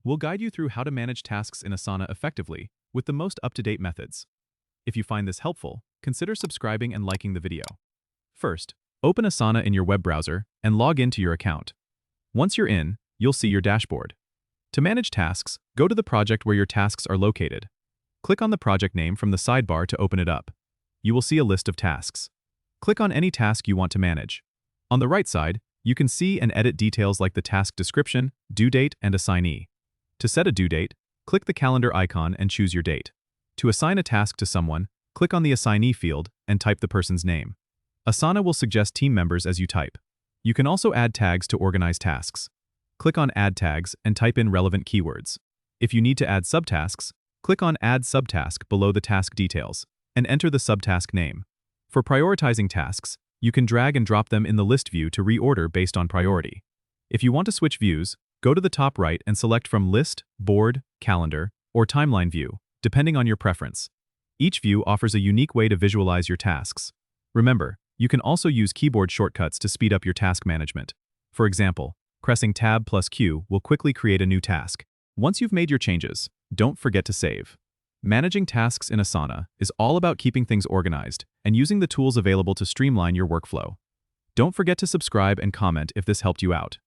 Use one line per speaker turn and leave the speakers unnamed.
We'll guide you through how to manage tasks in Asana effectively with the most up-to-date methods. If you find this helpful, consider subscribing and liking the video. First, open Asana in your web browser and log into your account. Once you're in, you'll see your dashboard. To manage tasks, go to the project where your tasks are located. Click on the project name from the sidebar to open it up. You will see a list of tasks. Click on any task you want to manage. On the right side, you can see and edit details like the task description, due date, and assignee. To set a due date, click the calendar icon and choose your date. To assign a task to someone, click on the assignee field and type the person's name. Asana will suggest team members as you type. You can also add tags to organize tasks. Click on Add Tags and type in relevant keywords. If you need to add subtasks, click on Add Subtask below the task details and enter the subtask name. For prioritizing tasks, you can drag and drop them in the list view to reorder based on priority. If you want to switch views, go to the top right and select from List, Board, Calendar, or Timeline view, depending on your preference. Each view offers a unique way to visualize your tasks. Remember, you can also use keyboard shortcuts to speed up your task management. For example, pressing Tab plus Q will quickly create a new task. Once you've made your changes, don't forget to save. Managing tasks in Asana is all about keeping things organized and using the tools available to streamline your workflow. Don't forget to subscribe and comment if this helped you out.